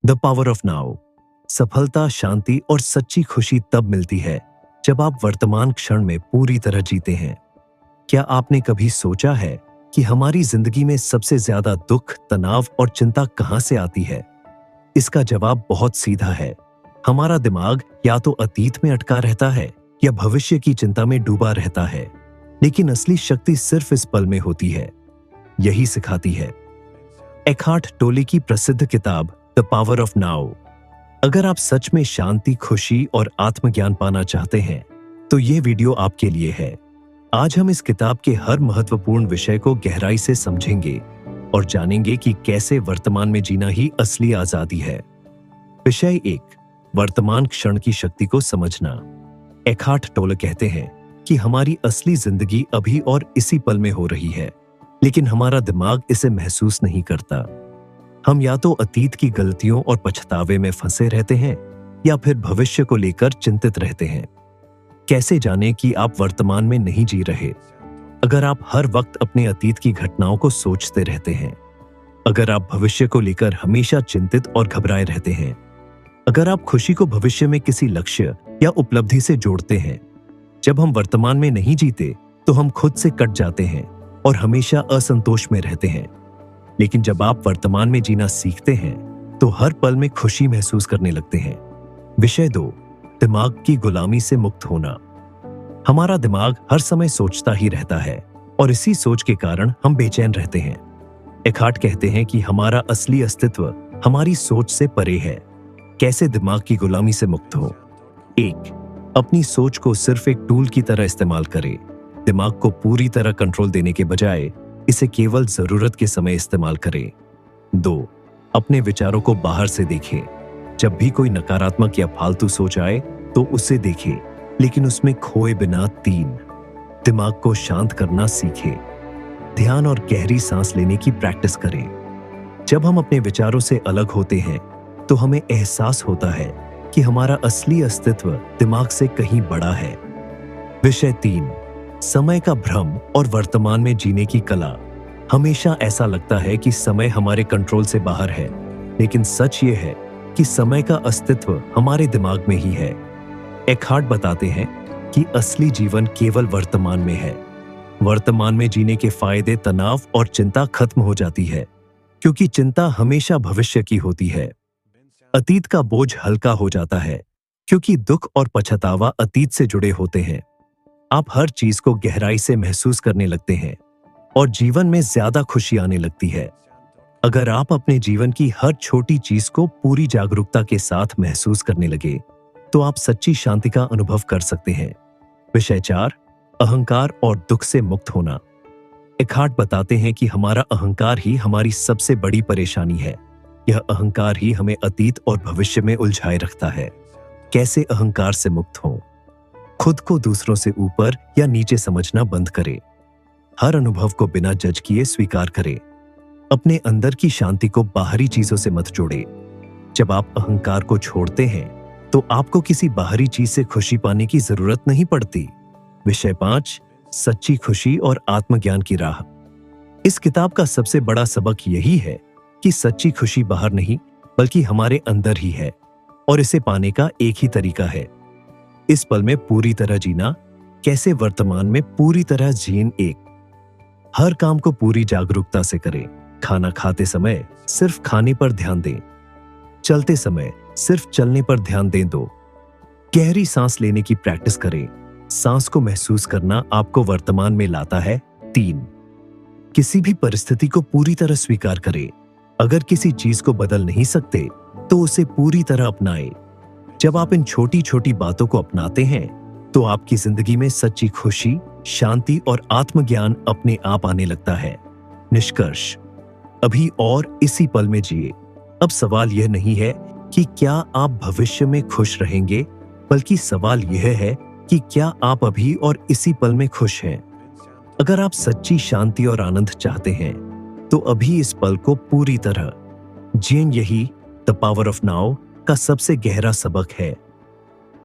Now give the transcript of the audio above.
The power of now. सफलता, शांति और सच्ची खुशी तब मिलती है जब आप वर्तमान क्षण में पूरी तरह जीते हैं। क्या आपने कभी सोचा है कि हमारी जिंदगी में सबसे ज्यादा दुख, तनाव और चिंता कहां से आती है? इसका जवाब बहुत सीधा है। हमारा दिमाग या तो अतीत में अटका रहता है या भविष्य की चिंता में डूबा रहता है। लेकिन असली शक्ति सिर्फ इस पल में होती है। यही सिखाती है एकहार्ट टोले की प्रसिद्ध किताब द पावर ऑफ नाउ। अगर आप सच में शांति, खुशी और आत्मज्ञान पाना चाहते हैं तो ये वीडियो आपके लिए है। आज हम इस किताब के हर महत्वपूर्ण विषय को गहराई से समझेंगे और जानेंगे कि कैसे वर्तमान में जीना ही असली आजादी है। विषय 1, वर्तमान क्षण की शक्ति को समझना। एकहार्ट टोले कहते हैं कि हमारी असली जिंदगी अभी और इसी पल में हो रही है, लेकिन हमारा दिमाग इसे महसूस नहीं करता। हम या तो अतीत की गलतियों और पछतावे में फंसे रहते हैं या फिर भविष्य को लेकर चिंतित रहते हैं। कैसे जानें कि आप वर्तमान में नहीं जी रहे? अगर आप हर वक्त अपने अतीत की घटनाओं को सोचते रहते हैं, अगर आप भविष्य को लेकर हमेशा चिंतित और घबराए रहते हैं, अगर आप खुशी को भविष्य में किसी लक्ष्य या उपलब्धि से जोड़ते हैं। जब हम वर्तमान में नहीं जीते तो हम खुद से कट जाते हैं और हमेशा असंतोष में रहते हैं। लेकिन जब आप वर्तमान में जीना सीखते हैं तो हर पल में खुशी महसूस करने लगते हैं। विषय 2, दिमाग की गुलामी से मुक्त होना। हमारा दिमाग हर समय सोचता ही रहता है और इसी सोच के कारण हम बेचैन रहते हैं। एकहार्ट कहते हैं कि हमारा असली अस्तित्व हमारी सोच से परे है। कैसे दिमाग की गुलामी से मुक्त हो? 1, अपनी सोच को सिर्फ एक टूल की तरह इस्तेमाल करें। दिमाग को पूरी तरह कंट्रोल देने के बजाय इसे केवल जरूरत के समय इस्तेमाल करें। 2, अपने विचारों को बाहर से देखें। जब भी कोई नकारात्मक या फालतू सोच आए तो उसे देखें, लेकिन उसमें खोए बिना। 3, दिमाग को शांत करना सीखें। ध्यान और गहरी सांस लेने की प्रैक्टिस करें। जब हम अपने विचारों से अलग होते हैं तो हमें एहसास होता है कि हमारा असली अस्तित्व दिमाग से कहीं बड़ा है। विषय 3, समय का भ्रम और वर्तमान में जीने की कला। हमेशा ऐसा लगता है कि समय हमारे कंट्रोल से बाहर है, लेकिन सच ये है कि समय का अस्तित्व हमारे दिमाग में ही है। एकहार्ट बताते हैं कि असली जीवन केवल वर्तमान में है। वर्तमान में जीने के फायदे तनाव और चिंता खत्म हो जाती है, क्योंकि चिंता हमेशा भविष्य की होती है। अतीत का बोझ हल्का हो जाता है, क्योंकि दुख और पछतावा अतीत से जुड़े होते हैं। आप हर चीज को गहराई से महसूस करने लगते हैं और जीवन में ज्यादा खुशी आने लगती है। अगर आप अपने जीवन की हर छोटी चीज को पूरी जागरूकता के साथ महसूस करने लगे तो आप सच्ची शांति का अनुभव कर सकते हैं। विषय 4, अहंकार और दुख से मुक्त होना। एकहार्ट बताते हैं कि हमारा अहंकार ही हमारी सबसे बड़ी परेशानी है। यह अहंकार ही हमें अतीत और भविष्य में उलझाए रखता है। कैसे अहंकार से मुक्त हों? खुद को दूसरों से ऊपर या नीचे समझना बंद करें। हर अनुभव को बिना जज किए स्वीकार करें। अपने अंदर की शांति को बाहरी चीजों से मत जोड़ें। जब आप अहंकार को छोड़ते हैं तो आपको किसी बाहरी चीज से खुशी पाने की जरूरत नहीं पड़ती। विषय 5, सच्ची खुशी और आत्मज्ञान की राह। इस किताब का सबसे बड़ा सबक यही है कि सच्ची खुशी बाहर नहीं बल्कि हमारे अंदर ही है, और इसे पाने का एक ही तरीका है, इस पल में पूरी तरह जीना। कैसे वर्तमान में पूरी तरह जीन? 1, हर काम को पूरी जागरूकता से करें। खाना खाते समय सिर्फ खाने पर ध्यान दें। चलते समय सिर्फ चलने पर ध्यान दें। 2, गहरी सांस लेने की प्रैक्टिस करें। सांस को महसूस करना आपको वर्तमान में लाता है। 3, किसी भी परिस्थिति को पूरी तरह स्वीकार करें। अगर किसी चीज को बदल नहीं सकते तो उसे पूरी तरह अपनाएं। जब आप इन छोटी छोटी बातों को अपनाते हैं तो आपकी जिंदगी में सच्ची खुशी, शांति और आत्मज्ञान अपने आप आने लगता है। निष्कर्ष, अभी और इसी पल में जिए। अब सवाल यह नहीं है कि क्या आप भविष्य में खुश रहेंगे, बल्कि सवाल यह है कि क्या आप अभी और इसी पल में खुश हैं। अगर आप सच्ची शांति और आनंद चाहते हैं तो अभी इस पल को पूरी तरह जिएं। यही द पावर ऑफ नाउ का सबसे गहरा सबक है।